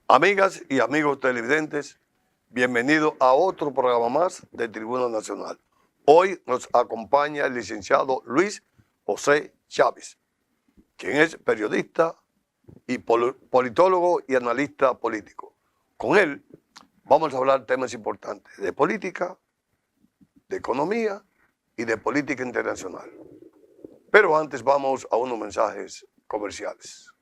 Amigas y amigos televidentes, bienvenidos a otro programa más de Tribuna Nacional. Hoy nos acompaña el licenciado Luis José Chávez, quien es periodista y politólogo y analista político. Con él vamos a hablar temas importantes de política, de economía y de política internacional. Pero antes vamos a unos mensajes comerciales.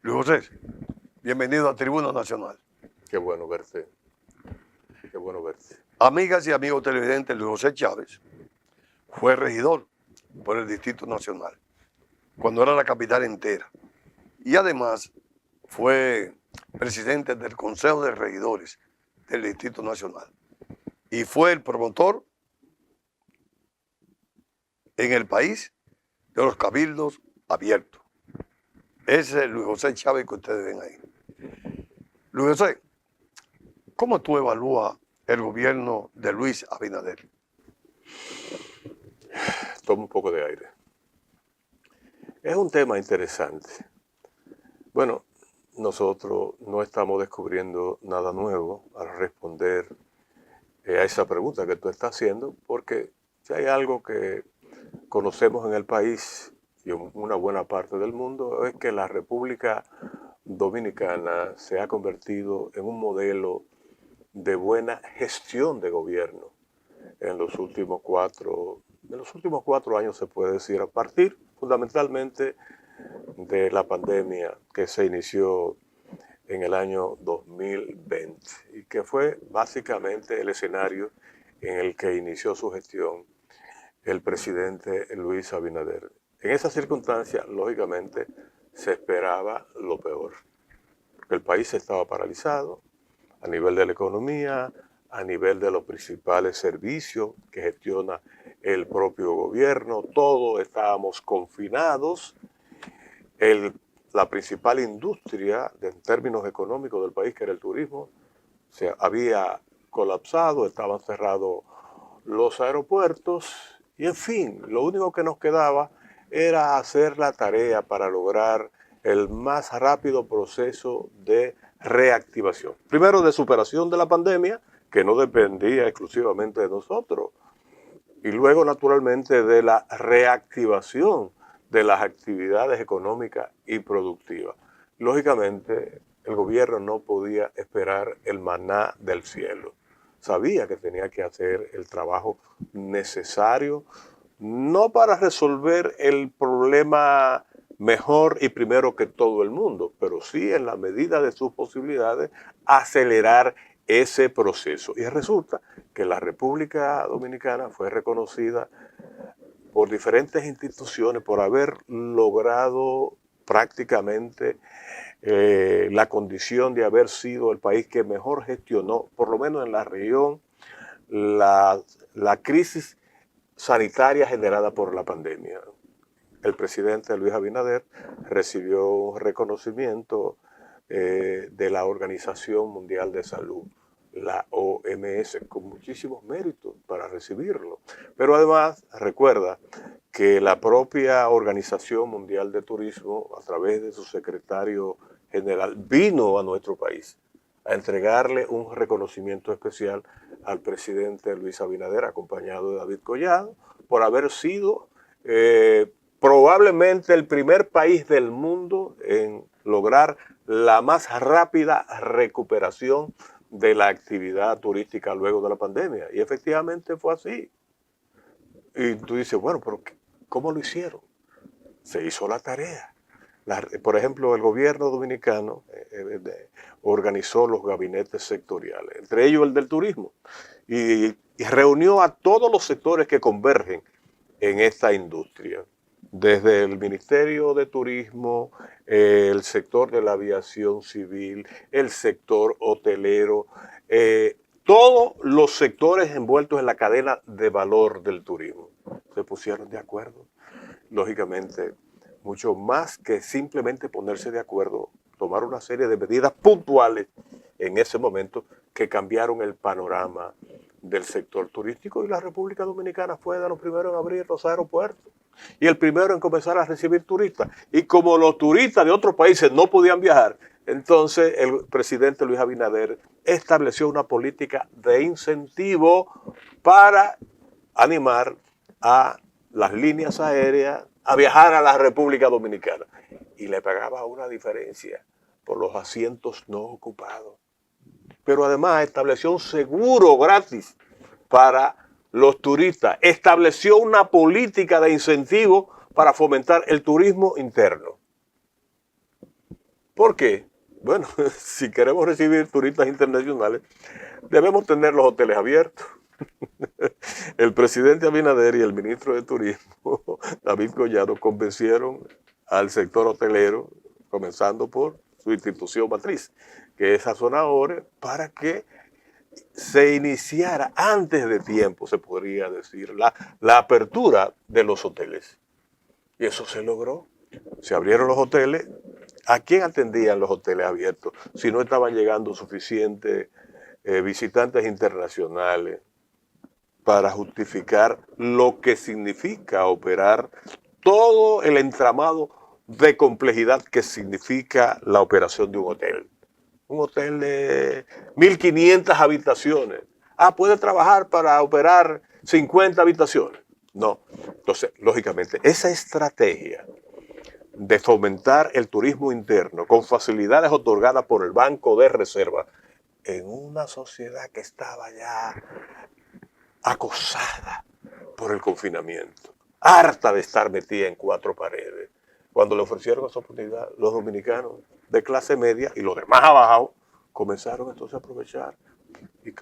Luis José, bienvenido a Tribuna Nacional. Qué bueno verte. Qué bueno verte. Amigas y amigos televidentes, Luis José Chávez fue regidor por el Distrito Nacional, cuando era la capital entera. Y además fue presidente del Consejo de Regidores del Distrito Nacional. Y fue el promotor en el país de los cabildos abiertos. Ese es el Luis José Chávez que ustedes ven ahí. Luis José, ¿cómo tú evalúas el gobierno de Luis Abinader? Toma un poco de aire. Es un tema interesante. Bueno, nosotros no estamos descubriendo nada nuevo al responder a esa pregunta que tú estás haciendo, porque si hay algo que conocemos en el país y en una buena parte del mundo, es que la República Dominicana se ha convertido en un modelo de buena gestión de gobierno en los últimos cuatro años, se puede decir, a partir fundamentalmente de la pandemia que se inició en el año 2020 y que fue básicamente el escenario en el que inició su gestión el presidente Luis Abinader. En esa circunstancia, lógicamente, se esperaba lo peor. El país estaba paralizado a nivel de la economía, a nivel de los principales servicios que gestiona el propio gobierno. Todos estábamos confinados. La principal industria en términos económicos del país, que era el turismo, se había colapsado, estaban cerrados los aeropuertos y, en fin, lo único que nos quedaba era hacer la tarea para lograr el más rápido proceso de reactivación. Primero, de superación de la pandemia, que no dependía exclusivamente de nosotros, y luego, naturalmente, de la reactivación de las actividades económicas y productivas. Lógicamente, el gobierno no podía esperar el maná del cielo. Sabía que tenía que hacer el trabajo necesario, no para resolver el problema mejor y primero que todo el mundo, pero sí, en la medida de sus posibilidades, acelerar ese proceso. Y resulta que la República Dominicana fue reconocida por diferentes instituciones por haber logrado prácticamente la condición de haber sido el país que mejor gestionó, por lo menos en la región, la crisis sanitaria generada por la pandemia. El presidente Luis Abinader recibió un reconocimiento de la Organización Mundial de Salud, la OMS, con muchísimos méritos para recibirlo. Pero además, recuerda que la propia Organización Mundial de Turismo, a través de su secretario general, vino a nuestro país a entregarle un reconocimiento especial al presidente Luis Abinader, acompañado de David Collado, por haber sido probablemente el primer país del mundo en lograr la más rápida recuperación de la actividad turística luego de la pandemia. Y efectivamente fue así. Y tú dices, bueno, pero ¿cómo lo hicieron? Se hizo la tarea. Por ejemplo, el gobierno dominicano organizó los gabinetes sectoriales, entre ellos el del turismo, y reunió a todos los sectores que convergen en esta industria, desde el Ministerio de Turismo, el sector de la aviación civil, el sector hotelero, todos los sectores envueltos en la cadena de valor del turismo. Se pusieron de acuerdo. Lógicamente, mucho más que simplemente ponerse de acuerdo, tomar una serie de medidas puntuales en ese momento que cambiaron el panorama del sector turístico, y la República Dominicana fue de los primeros en abrir los aeropuertos y el primero en comenzar a recibir turistas. Y como los turistas de otros países no podían viajar, entonces el presidente Luis Abinader estableció una política de incentivo para animar a las líneas aéreas a viajar a la República Dominicana. Y le pagaba una diferencia por los asientos no ocupados. Pero además estableció un seguro gratis para los turistas. Estableció una política de incentivo para fomentar el turismo interno. ¿Por qué? Bueno, si queremos recibir turistas internacionales, debemos tener los hoteles abiertos. El presidente Abinader y el ministro de Turismo, David Collado, convencieron al sector hotelero, comenzando por su institución matriz, que es Azonadores, para que se iniciara antes de tiempo, se podría decir, la apertura de los hoteles. Y eso se logró. Se abrieron los hoteles. ¿A quién atendían los hoteles abiertos si no estaban llegando suficientes visitantes internacionales para justificar lo que significa operar todo el entramado de complejidad que significa la operación de un hotel? Un hotel de 1.500 habitaciones. ¿Puede trabajar para operar 50 habitaciones? No. Entonces, lógicamente, esa estrategia de fomentar el turismo interno con facilidades otorgadas por el Banco de Reserva en una sociedad que estaba ya acosada por el confinamiento, harta de estar metida en cuatro paredes. Cuando le ofrecieron esa oportunidad, los dominicanos de clase media y los demás abajo comenzaron entonces a aprovechar,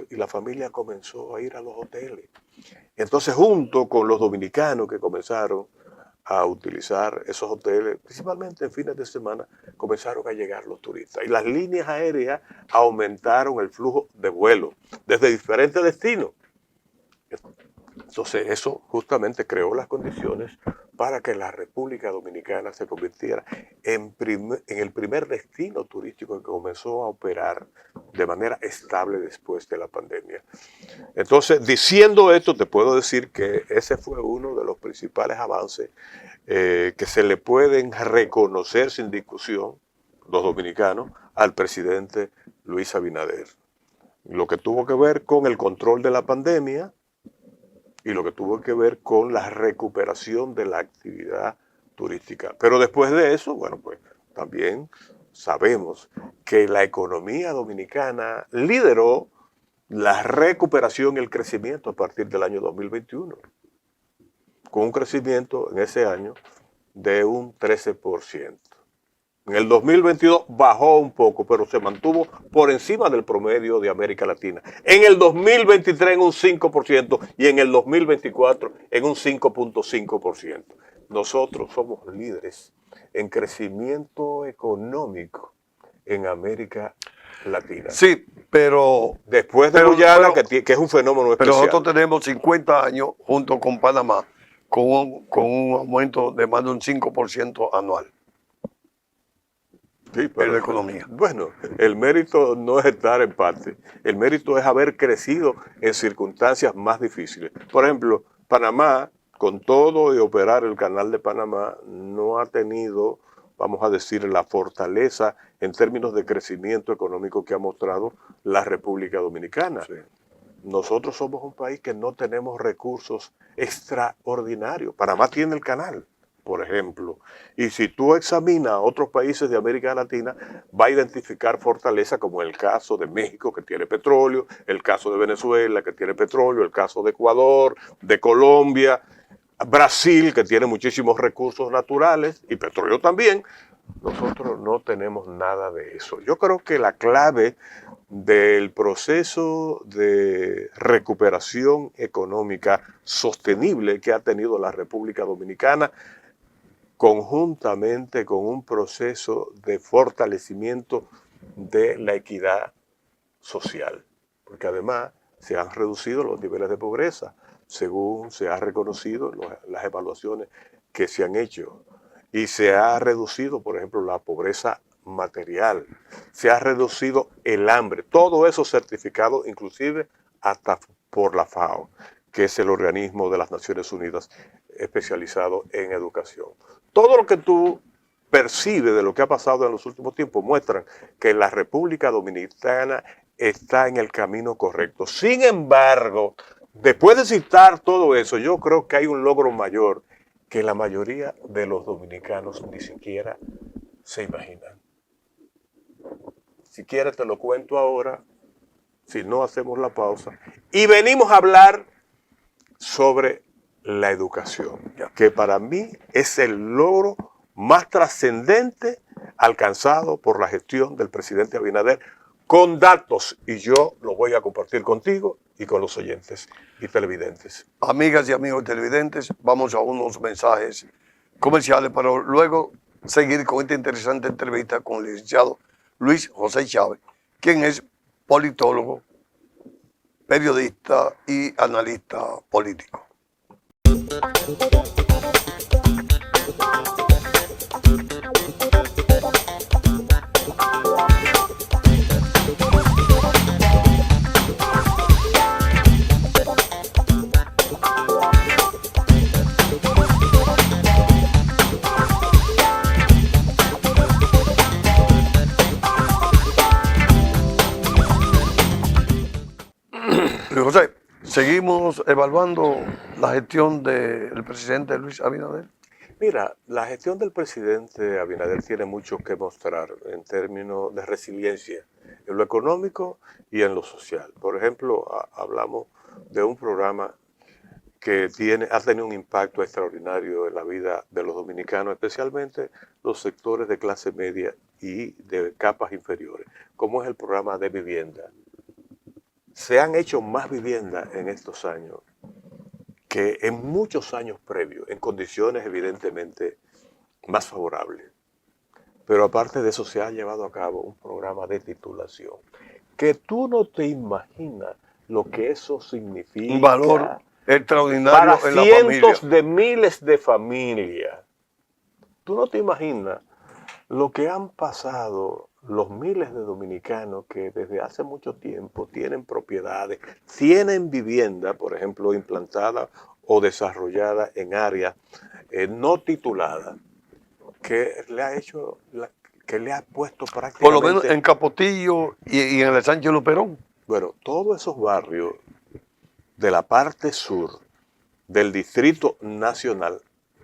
y la familia comenzó a ir a los hoteles. Entonces, junto con los dominicanos que comenzaron a utilizar esos hoteles, principalmente en fines de semana, comenzaron a llegar los turistas. Y las líneas aéreas aumentaron el flujo de vuelos desde diferentes destinos. Entonces, eso justamente creó las condiciones para que la República Dominicana se convirtiera en el primer destino turístico que comenzó a operar de manera estable después de la pandemia. Entonces, diciendo esto, te puedo decir que ese fue uno de los principales avances que se le pueden reconocer sin discusión, los dominicanos, al presidente Luis Abinader. Lo que tuvo que ver con el control de la pandemia y lo que tuvo que ver con la recuperación de la actividad turística. Pero después de eso, bueno, pues también sabemos que la economía dominicana lideró la recuperación y el crecimiento a partir del año 2021, con un crecimiento en ese año de un 13%. En el 2022 bajó un poco, pero se mantuvo por encima del promedio de América Latina. En el 2023 en un 5% y en el 2024 en un 5.5%. Nosotros somos líderes en crecimiento económico en América Latina. Sí, pero Después de Guyana, que es un fenómeno especial. Pero nosotros tenemos 50 años junto con Panamá con un aumento de más de un 5% anual. Sí, en pero la economía. Bueno, el mérito no es estar en parte, el mérito es haber crecido en circunstancias más difíciles. Por ejemplo, Panamá, con todo y operar el canal de Panamá, no ha tenido, vamos a decir, la fortaleza en términos de crecimiento económico que ha mostrado la República Dominicana. Sí. Nosotros somos un país que no tenemos recursos extraordinarios. Panamá tiene el canal, por ejemplo. Y si tú examinas a otros países de América Latina, va a identificar fortaleza como el caso de México, que tiene petróleo, el caso de Venezuela, que tiene petróleo, el caso de Ecuador, de Colombia, Brasil, que tiene muchísimos recursos naturales y petróleo también. Nosotros no tenemos nada de eso. Yo creo que la clave del proceso de recuperación económica sostenible que ha tenido la República Dominicana, conjuntamente con un proceso de fortalecimiento de la equidad social, porque además se han reducido los niveles de pobreza, según se ha reconocido las evaluaciones que se han hecho, y se ha reducido, por ejemplo, la pobreza material, se ha reducido el hambre, todo eso certificado inclusive hasta por la FAO, que es el organismo de las Naciones Unidas especializado en educación. Todo lo que tú percibes de lo que ha pasado en los últimos tiempos muestran que la República Dominicana está en el camino correcto. Sin embargo, después de citar todo eso, yo creo que hay un logro mayor que la mayoría de los dominicanos ni siquiera se imaginan. Si quieres te lo cuento ahora, si no hacemos la pausa. Y venimos a hablar sobre la educación, que para mí es el logro más trascendente alcanzado por la gestión del presidente Abinader con datos, y yo lo voy a compartir contigo y con los oyentes y televidentes. Amigas y amigos televidentes, vamos a unos mensajes comerciales para luego seguir con esta interesante entrevista con el licenciado Luis José Chávez, quien es politólogo, periodista y analista político. Luis José, seguimos evaluando la gestión del presidente Luis Abinader. Mira, la gestión del presidente Abinader tiene mucho que mostrar en términos de resiliencia, en lo económico y en lo social. Por ejemplo, hablamos de un programa que ha tenido un impacto extraordinario en la vida de los dominicanos, especialmente los sectores de clase media y de capas inferiores, como es el programa de vivienda. Se han hecho más viviendas en estos años que en muchos años previos, en condiciones evidentemente más favorables. Pero aparte de eso se ha llevado a cabo un programa de titulación, que tú no te imaginas lo que eso significa. Un valor extraordinario para en la familia. Cientos de miles de familias. Tú no te imaginas lo que han pasado los miles de dominicanos que desde hace mucho tiempo tienen propiedades, tienen vivienda, por ejemplo, implantada o desarrollada en áreas no tituladas, que le ha puesto prácticamente... Por lo menos en Capotillo y en el Sánchez Luperón. Bueno, todos esos barrios de la parte sur del Distrito Nacional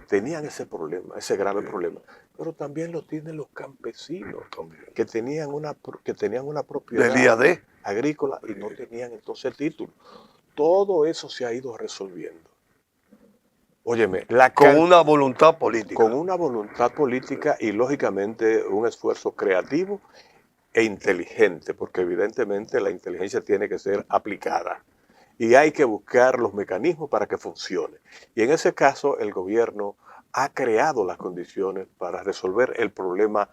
tenían ese problema, ese grave problema. Pero también lo tienen los campesinos, que tenían una propiedad Del IAD. agrícola y no tenían entonces el título. Todo eso se ha ido resolviendo. Óyeme, Con una voluntad política. Con una voluntad política y lógicamente un esfuerzo creativo e inteligente, porque evidentemente la inteligencia tiene que ser aplicada y hay que buscar los mecanismos para que funcione. Y en ese caso el gobierno ha creado las condiciones para resolver el problema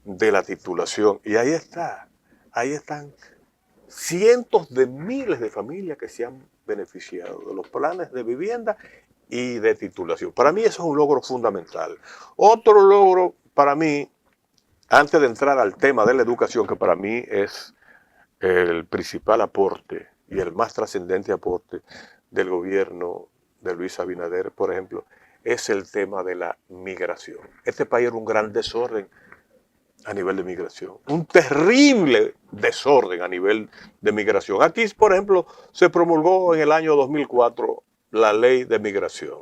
de la titulación. Y ahí están cientos de miles de familias que se han beneficiado de los planes de vivienda y de titulación. Para mí eso es un logro fundamental. Otro logro para mí, antes de entrar al tema de la educación, que para mí es el principal aporte y el más trascendente aporte del gobierno de Luis Abinader, por ejemplo, es el tema de la migración. Este país era un gran desorden a nivel de migración, un terrible desorden a nivel de migración. Aquí, por ejemplo, se promulgó en el año 2004 la ley de migración.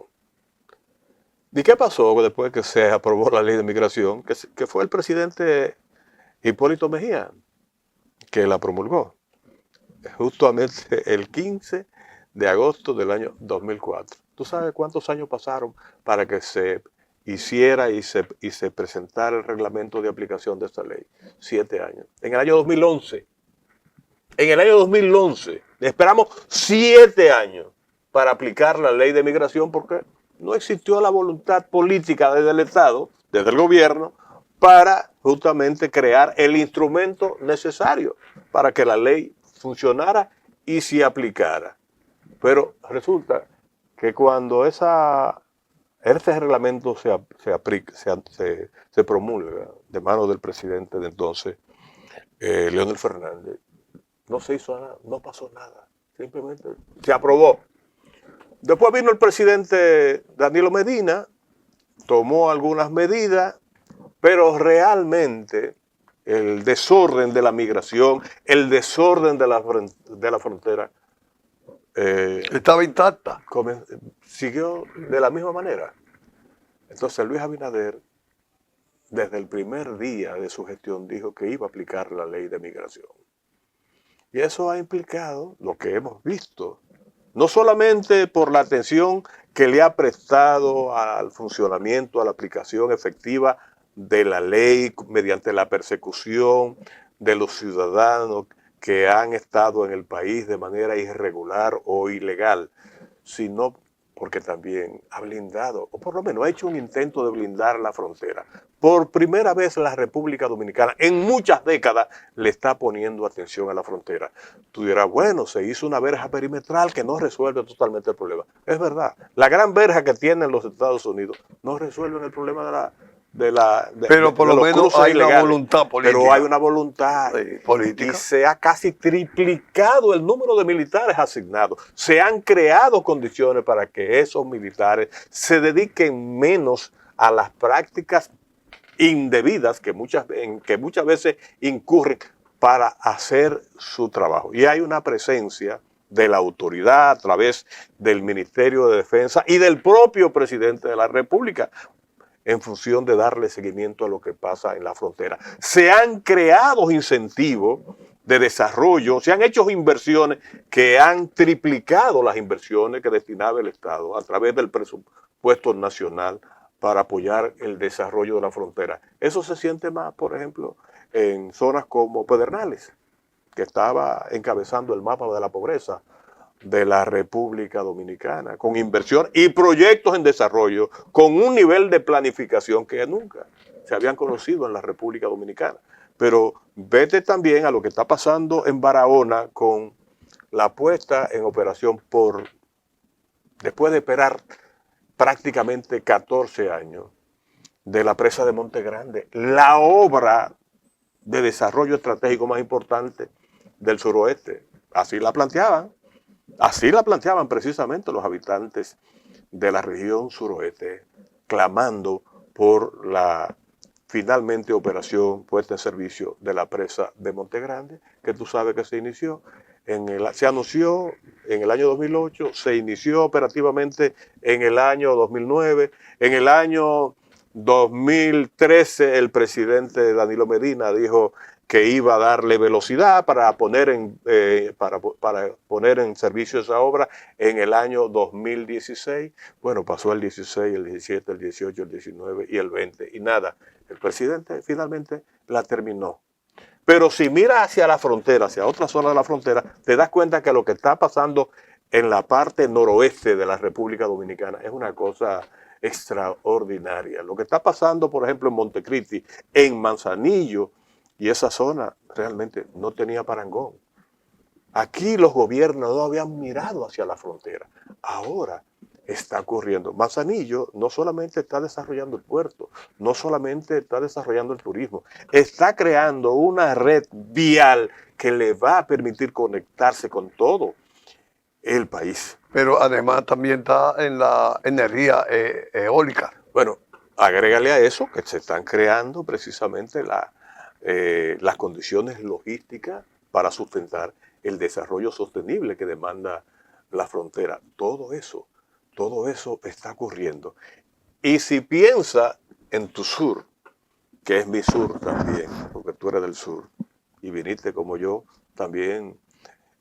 ¿Y qué pasó después que se aprobó la ley de migración? Que fue el presidente Hipólito Mejía que la promulgó. Justamente el 15 de agosto del año 2004. ¿Tú sabes cuántos años pasaron para que se hiciera y se presentara el reglamento de aplicación de esta ley? 7 años. En el año 2011. En el año 2011 esperamos 7 años para aplicar la ley de migración porque no existió la voluntad política desde el Estado, desde el gobierno, para justamente crear el instrumento necesario para que la ley funcionara y se aplicara. Pero resulta que cuando este reglamento se promulga de manos del presidente de entonces, Leónel Fernández, no se hizo nada, no pasó nada, simplemente se aprobó. Después vino el presidente Danilo Medina, tomó algunas medidas, pero realmente el desorden de la migración, el desorden de la frontera, Estaba intacta. siguió de la misma manera. Entonces Luis Abinader, desde el primer día de su gestión, dijo que iba a aplicar la ley de migración. Y eso ha implicado lo que hemos visto, no solamente por la atención que le ha prestado al funcionamiento, a la aplicación efectiva de la ley mediante la persecución de los ciudadanos que han estado en el país de manera irregular o ilegal, sino porque también ha blindado, o por lo menos ha hecho un intento de blindar la frontera. Por primera vez la República Dominicana, en muchas décadas, le está poniendo atención a la frontera. Tú dirás, bueno, se hizo una verja perimetral que no resuelve totalmente el problema. Es verdad, la gran verja que tienen los Estados Unidos no resuelve el problema Pero por lo los menos cruces hay una ilegales. voluntad política. Pero hay una voluntad política. y se ha casi triplicado el número de militares asignados. Se han creado condiciones para que esos militares se dediquen menos a las prácticas indebidas que muchas veces incurren para hacer su trabajo. Y hay una presencia de la autoridad a través del Ministerio de Defensa y del propio presidente de la República en función de darle seguimiento a lo que pasa en la frontera. Se han creado incentivos de desarrollo, se han hecho inversiones que han triplicado las inversiones que destinaba el Estado a través del presupuesto nacional para apoyar el desarrollo de la frontera. Eso se siente más, por ejemplo, en zonas como Pedernales, que estaba encabezando el mapa de la pobreza de la República Dominicana, con inversión y proyectos en desarrollo, con un nivel de planificación que nunca se habían conocido en la República Dominicana. Pero vete también a lo que está pasando en Barahona con la puesta en operación después de esperar prácticamente 14 años, de la presa de Monte Grande, la obra de desarrollo estratégico más importante del suroeste. Así la planteaban precisamente los habitantes de la región suroeste, clamando por la finalmente operación puesta en servicio de la presa de Monte Grande, que tú sabes que se inició, se anunció en el año 2008, se inició operativamente en el año 2009, en el año 2013 el presidente Danilo Medina dijo que iba a darle velocidad para poner en servicio esa obra en el año 2016. Bueno, pasó el 16, el 17, el 18, el 19 y el 20 y nada. El presidente finalmente la terminó. Pero si miras hacia la frontera, hacia otra zona de la frontera, te das cuenta que lo que está pasando en la parte noroeste de la República Dominicana es una cosa extraordinaria. Lo que está pasando, por ejemplo, en Montecristi, en Manzanillo, y esa zona realmente no tenía parangón. Aquí los gobiernos no habían mirado hacia la frontera. Ahora está ocurriendo. Manzanillo no solamente está desarrollando el puerto, no solamente está desarrollando el turismo, está creando una red vial que le va a permitir conectarse con todo el país. Pero además también está en la energía eólica. Bueno, agrégale a eso que se están creando precisamente las condiciones logísticas para sustentar el desarrollo sostenible que demanda la frontera. Todo eso está ocurriendo. Y si piensa en tu sur, que es mi sur también, porque tú eres del sur, y viniste como yo también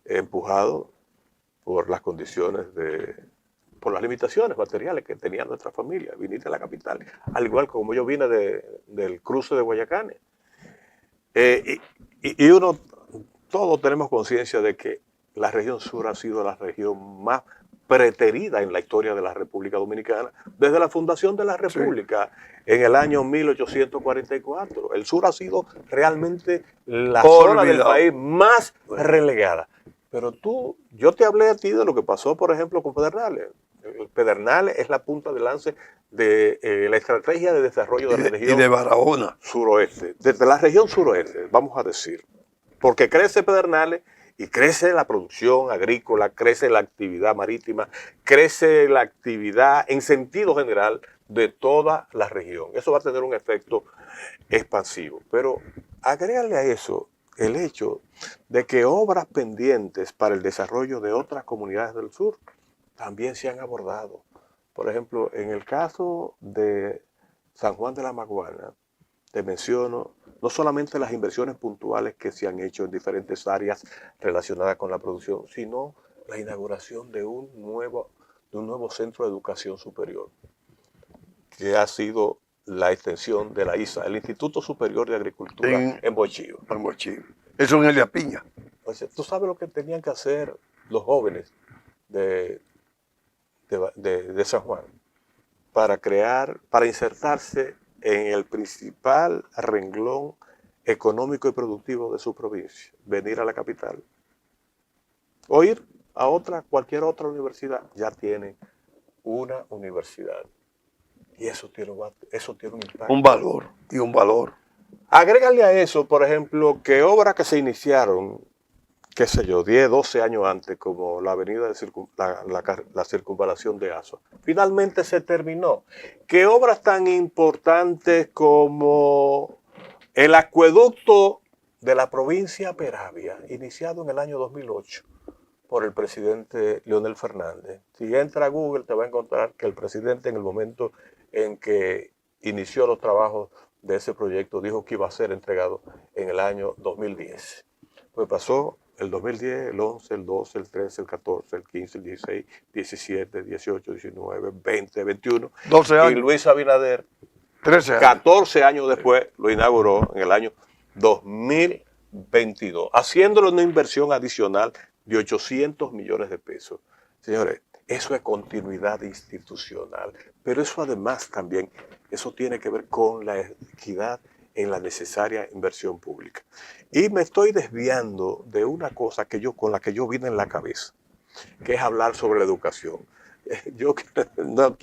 empujado por las condiciones por las limitaciones materiales que tenía nuestra familia, viniste a la capital, al igual como yo vine del cruce de Guayacanes. Y uno, todos tenemos conciencia de que la región sur ha sido la región más preterida en la historia de la República Dominicana desde la fundación de la República en el año 1844. El sur ha sido realmente la zona del país más relegada. Pero yo te hablé a ti de lo que pasó, por ejemplo, con Pedernales. Pedernales es la punta de lance de la estrategia de desarrollo de la región. Y de Barahona. Suroeste, desde la región suroeste, vamos a decir. Porque crece Pedernales y crece la producción agrícola, crece la actividad marítima, crece la actividad en sentido general de toda la región. Eso va a tener un efecto expansivo. Pero agrégale a eso el hecho de que obras pendientes para el desarrollo de otras comunidades del sur también se han abordado. Por ejemplo, en el caso de San Juan de la Maguana, te menciono no solamente las inversiones puntuales que se han hecho en diferentes áreas relacionadas con la producción, sino la inauguración de un nuevo centro de educación superior, que ha sido la extensión de la ISA, el Instituto Superior de Agricultura en Bochío. En Bochío. Eso en Elia Piña. Entonces, ¿tú sabes lo que tenían que hacer los jóvenes de San Juan para insertarse en el principal renglón económico y productivo de su provincia? Venir a la capital o ir a cualquier otra universidad. Ya tienen una universidad y eso tiene un impacto. Un valor. Agrégale a eso, por ejemplo, que obras que se iniciaron, qué sé yo, 10, 12 años antes, como la avenida la circunvalación de Azua, finalmente se terminó. Que obras tan importantes como el acueducto de la provincia Peravia, iniciado en el año 2008 por el presidente Leonel Fernández. Si entra a Google te va a encontrar que el presidente, en el momento en que inició los trabajos de ese proyecto, dijo que iba a ser entregado en el año 2010. Pues pasó el 2010, el 11, el 12, el 13, el 14, el 15, el 16, 17, 18, 19, 20, 21. 12 años. Y Luis Abinader, 13 años. 14 años después, lo inauguró en el año 2022, haciéndolo una inversión adicional de 800 millones de pesos. Señores, eso es continuidad institucional, pero eso además también, eso tiene que ver con la equidad en la necesaria inversión pública. Y me estoy desviando de una cosa con la que yo vine en la cabeza, que es hablar sobre la educación. Yo no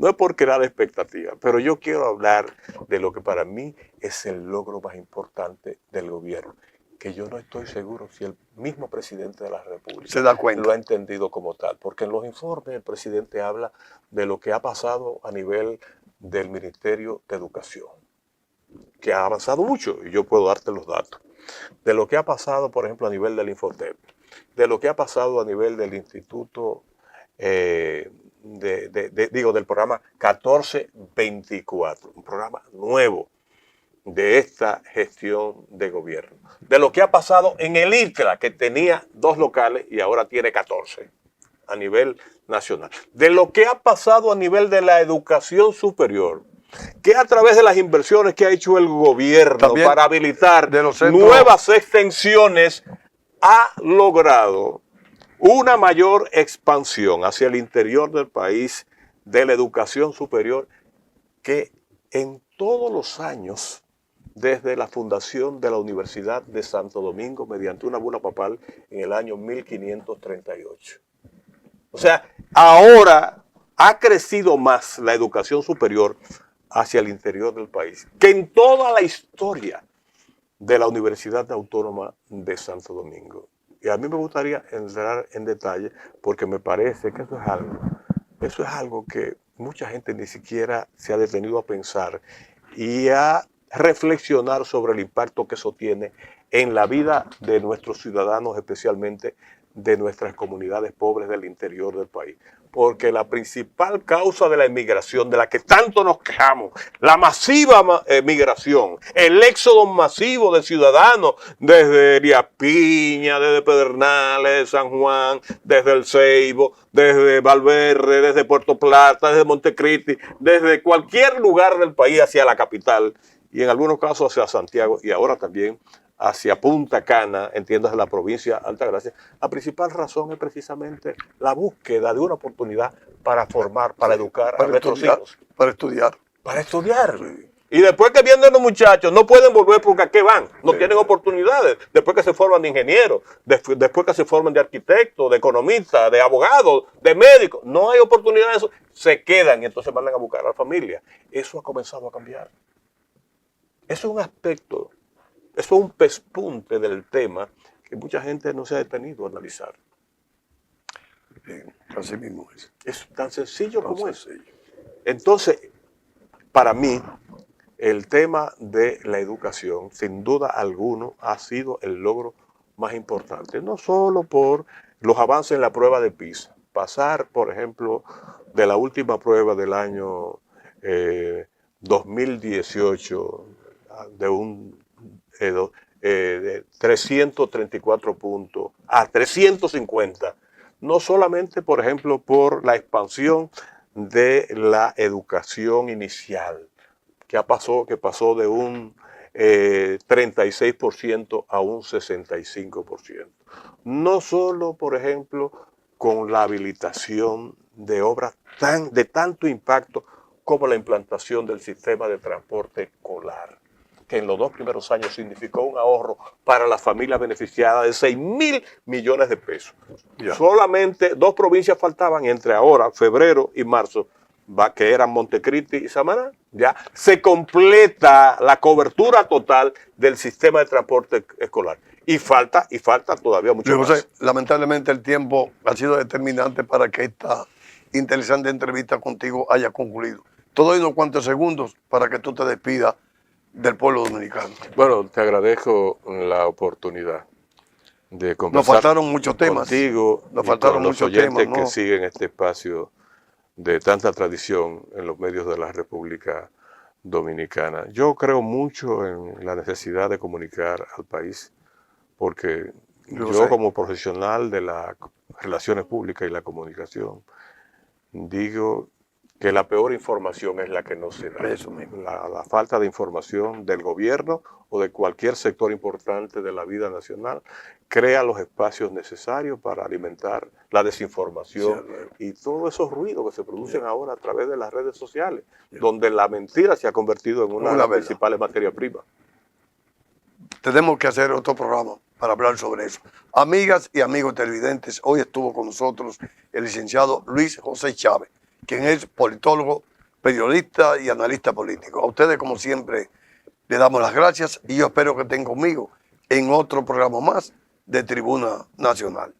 es por crear expectativas, pero yo quiero hablar de lo que para mí es el logro más importante del gobierno, que yo no estoy seguro si el mismo presidente de la República se da cuenta, lo ha entendido como tal, porque en los informes el presidente habla de lo que ha pasado a nivel del Ministerio de Educación, que ha avanzado mucho, y yo puedo darte los datos, de lo que ha pasado, por ejemplo, a nivel del Infotep, de lo que ha pasado a nivel del Instituto, del programa 1424, un programa nuevo de esta gestión de gobierno, de lo que ha pasado en el ICRA, que tenía 2 locales y ahora tiene 14 a nivel nacional, de lo que ha pasado a nivel de la educación superior, que a través de las inversiones que ha hecho el gobierno también para habilitar nuevas extensiones, ha logrado una mayor expansión hacia el interior del país de la educación superior, que en todos los años, desde la fundación de la Universidad de Santo Domingo mediante una bula papal en el año 1538. O sea, ahora ha crecido más la educación superior hacia el interior del país que en toda la historia de la Universidad Autónoma de Santo Domingo. Y a mí me gustaría entrar en detalle porque me parece que eso es algo que mucha gente ni siquiera se ha detenido a pensar y a reflexionar sobre el impacto que eso tiene en la vida de nuestros ciudadanos, especialmente de nuestras comunidades pobres del interior del país. porque la principal causa de la inmigración, de la que tanto nos quejamos, la masiva migración, el éxodo masivo de ciudadanos desde Elías Piña, desde Pedernales, San Juan, desde El Ceibo, desde Valverde, desde Puerto Plata, desde Montecristi, desde cualquier lugar del país hacia la capital y en algunos casos hacia Santiago y ahora también hacia Punta Cana, entiendas, de la provincia de Altagracia. La principal razón es precisamente la búsqueda de una oportunidad para formar, para educar a nuestros hijos. Para estudiar. Para estudiar. Sí. Y después que vienen los muchachos, no pueden volver porque ¿a qué van? No tienen oportunidades. Después que se forman de ingenieros, después que se forman de arquitectos, de economistas, de abogados, de médicos, no hay oportunidades. Se quedan y entonces van a buscar a la familia. Eso ha comenzado a cambiar. Eso es un aspecto, eso es un pespunte del tema que mucha gente no se ha detenido a analizar. Así mismo es. Es tan sencillo como eso. Entonces, para mí, el tema de la educación, sin duda alguno, ha sido el logro más importante. No solo por los avances en la prueba de PISA. Pasar, por ejemplo, de la última prueba del año 2018, de 334 puntos a 350. No solamente, por ejemplo, por la expansión de la educación inicial, que pasó de un 36% a un 65%. No solo, por ejemplo, con la habilitación de obras de tanto impacto como la implantación del sistema de transporte escolar, que en los 2 primeros años significó un ahorro para las familias beneficiadas de 6.000 millones de pesos. Solamente 2 provincias faltaban entre ahora, febrero y marzo, que eran Montecristi y Samaná. Ya se completa la cobertura total del sistema de transporte escolar. Y falta todavía mucho más. Lamentablemente el tiempo ha sido determinante para que esta interesante entrevista contigo haya concluido. Te doy unos cuantos segundos para que tú te despidas del pueblo dominicano. Bueno, te agradezco la oportunidad de conversar. Nos faltaron muchos temas. Contigo nos faltaron con los oyentes temas, ¿no? que siguen este espacio de tanta tradición en los medios de la República Dominicana. Yo creo mucho en la necesidad de comunicar al país, porque yo como profesional de las relaciones públicas y la comunicación, digo que la peor información es la que no se da. Eso mismo. La falta de información del gobierno o de cualquier sector importante de la vida nacional crea los espacios necesarios para alimentar la desinformación y todos esos ruidos que se producen ahora a través de las redes sociales, donde la mentira se ha convertido en una de las principales materias primas. Tenemos que hacer otro programa para hablar sobre eso. Amigas y amigos televidentes, hoy estuvo con nosotros el licenciado Luis José Chávez, quien es politólogo, periodista y analista político. A ustedes, como siempre, le damos las gracias y yo espero que estén conmigo en otro programa más de Tribuna Nacional.